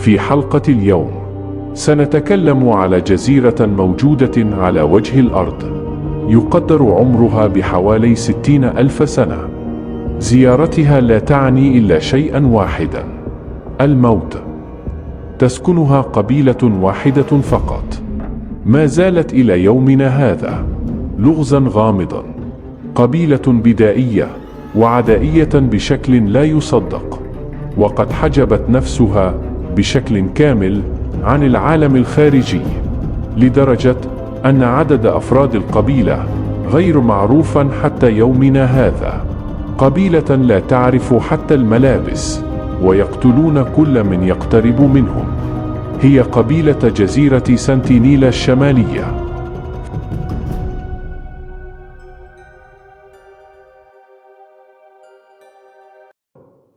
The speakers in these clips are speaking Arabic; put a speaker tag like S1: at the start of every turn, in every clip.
S1: في حلقة اليوم سنتكلم على جزيرة موجودة على وجه الأرض يقدر عمرها بحوالي 60,000 سنة. زيارتها لا تعني إلا شيئا واحدا: الموت. تسكنها قبيلة واحدة فقط، ما زالت إلى يومنا هذا لغزا غامضا. قبيلة بدائية وعدائية بشكل لا يصدق، وقد حجبت نفسها بشكل كامل عن العالم الخارجي، لدرجة أن عدد أفراد القبيلة غير معروفا حتى يومنا هذا. قبيلة لا تعرف حتى الملابس، ويقتلون كل من يقترب منهم. هي قبيلة جزيرة سنتينيل الشمالية.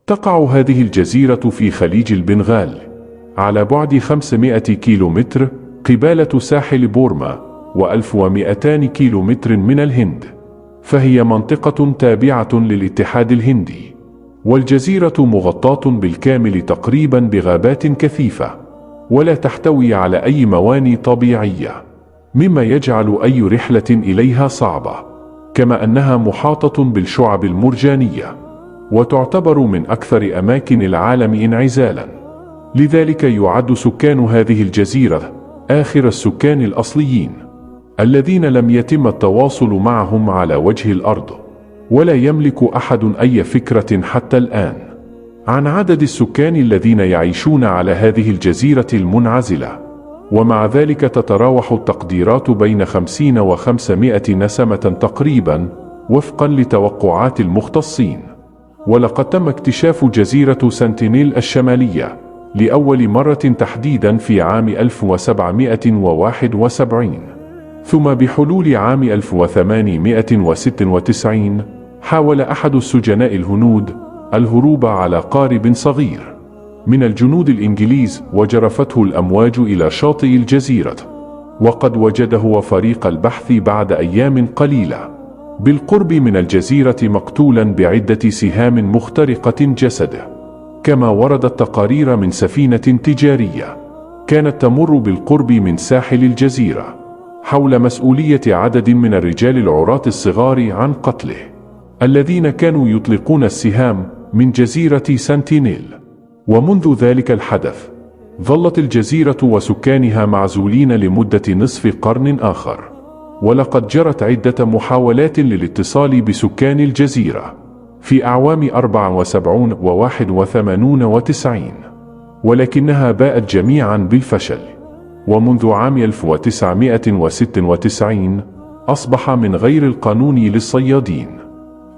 S1: تقع هذه الجزيرة في خليج البنغال على بعد 500 كيلومتر قبالة ساحل بورما، و1200 كيلومتر من الهند، فهي منطقة تابعة للاتحاد الهندي. والجزيرة مغطاة بالكامل تقريبا بغابات كثيفة، ولا تحتوي على أي موانئ طبيعية، مما يجعل أي رحلة إليها صعبة، كما أنها محاطة بالشعب المرجانية، وتعتبر من أكثر أماكن العالم انعزالا. لذلك يعد سكان هذه الجزيرة آخر السكان الأصليين، الذين لم يتم التواصل معهم على وجه الأرض، ولا يملك أحد أي فكرة حتى الآن عن عدد السكان الذين يعيشون على هذه الجزيرة المنعزلة. ومع ذلك تتراوح التقديرات بين 50 و500 نسمة تقريبا، وفقا لتوقعات المختصين. ولقد تم اكتشاف جزيرة سنتينيل الشمالية لأول مرة تحديدا في عام 1771، ثم بحلول عام 1896 حاول أحد السجناء الهنود الهروب على قارب صغير من الجنود الإنجليز، وجرفته الأمواج إلى شاطئ الجزيرة، وقد وجده وفريق البحث بعد أيام قليلة بالقرب من الجزيرة مقتولا بعدة سهام مخترقة جسده. كما وردت تقارير من سفينة تجارية كانت تمر بالقرب من ساحل الجزيرة حول مسؤولية عدد من الرجال العراة الصغار عن قتله، الذين كانوا يطلقون السهام من جزيرة سنتينيل. ومنذ ذلك الحدث ظلت الجزيرة وسكانها معزولين لمدة نصف قرن آخر. ولقد جرت عدة محاولات للاتصال بسكان الجزيرة في أعوام 74 و81 و90، ولكنها باءت جميعا بالفشل. ومنذ عام 1996 أصبح من غير القانون للصيادين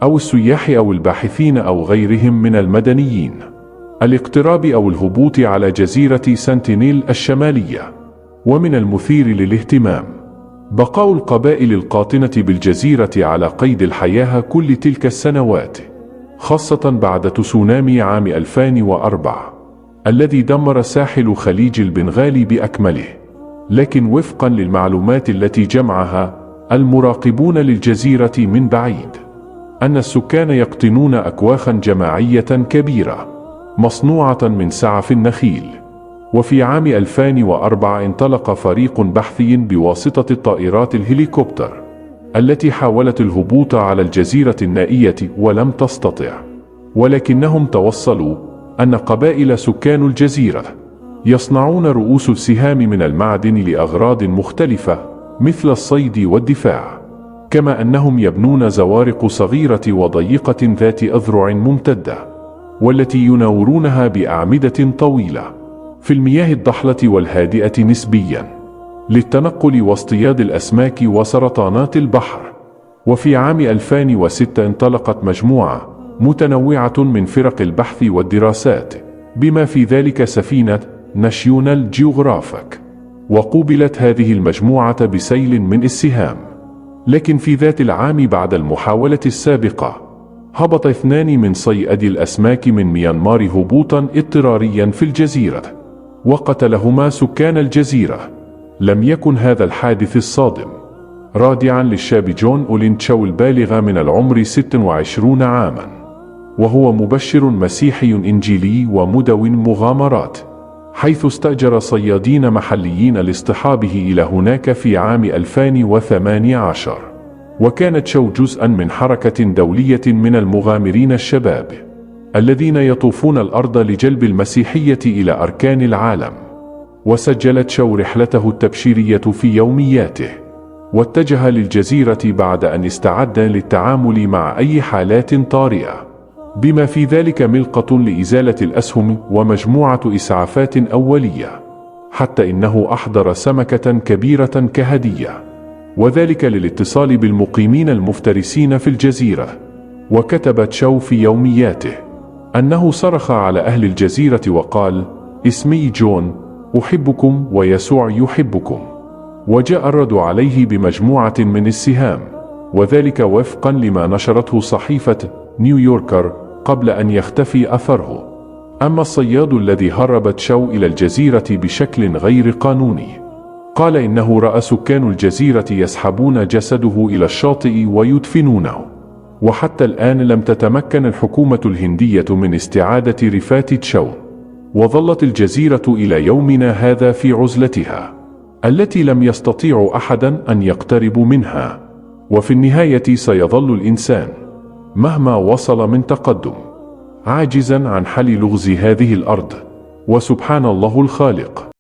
S1: أو السياح أو الباحثين أو غيرهم من المدنيين الاقتراب أو الهبوط على جزيرة سنتينيل الشمالية. ومن المثير للاهتمام بقاء القبائل القاطنة بالجزيرة على قيد الحياة كل تلك السنوات، خاصة بعد تسونامي عام 2004 الذي دمر ساحل خليج البنغال بأكمله. لكن وفقا للمعلومات التي جمعها المراقبون للجزيرة من بعيد، أن السكان يقطنون أكواخا جماعية كبيرة مصنوعة من سعف النخيل. وفي عام 2004 انطلق فريق بحثي بواسطة الطائرات الهليكوبتر التي حاولت الهبوط على الجزيرة النائية ولم تستطع، ولكنهم توصلوا أن قبائل سكان الجزيرة يصنعون رؤوس السهام من المعدن لأغراض مختلفة مثل الصيد والدفاع، كما أنهم يبنون زوارق صغيرة وضيقة ذات أذرع ممتدة، والتي يناورونها بأعمدة طويلة في المياه الضحلة والهادئة نسبيا للتنقل واصطياد الأسماك وسرطانات البحر. وفي عام 2006 انطلقت مجموعة متنوعة من فرق البحث والدراسات، بما في ذلك سفينة ناشيونال جيوغرافيك، وقوبلت هذه المجموعة بسيل من السهام. لكن في ذات العام بعد المحاولة السابقة هبط 2 من صيادي الأسماك من ميانمار هبوطا اضطراريا في الجزيرة، وقتلهما سكان الجزيرة. لم يكن هذا الحادث الصادم رادعا للشاب جون أولين تشاو البالغ من العمر 26 عاما، وهو مبشر مسيحي إنجيلي ومدون مغامرات، حيث استأجر صيادين محليين لاصطحابه إلى هناك في عام 2018. وكانت شو جزءا من حركة دولية من المغامرين الشباب الذين يطوفون الأرض لجلب المسيحية إلى أركان العالم. وسجلت شو رحلته التبشيرية في يومياته، واتجه للجزيرة بعد أن استعد للتعامل مع أي حالات طارئة، بما في ذلك ملقة لإزالة الأسهم ومجموعة إسعافات أولية، حتى إنه أحضر سمكة كبيرة كهدية، وذلك للاتصال بالمقيمين المفترسين في الجزيرة. وكتبت شو في يومياته أنه صرخ على أهل الجزيرة وقال: اسمي جون، أحبكم ويسوع يحبكم. وجاء الرد عليه بمجموعة من السهام، وذلك وفقا لما نشرته صحيفة نيويوركر قبل أن يختفي أثره. أما الصياد الذي هربت شو إلى الجزيرة بشكل غير قانوني، قال إنه رأى سكان الجزيرة يسحبون جسده إلى الشاطئ ويدفنونه. وحتى الآن لم تتمكن الحكومة الهندية من استعادة رفات شو، وظلت الجزيرة إلى يومنا هذا في عزلتها التي لم يستطيع أحدا أن يقترب منها. وفي النهاية سيظل الإنسان مهما وصل من تقدم عاجزا عن حل لغز هذه الأرض، وسبحان الله الخالق.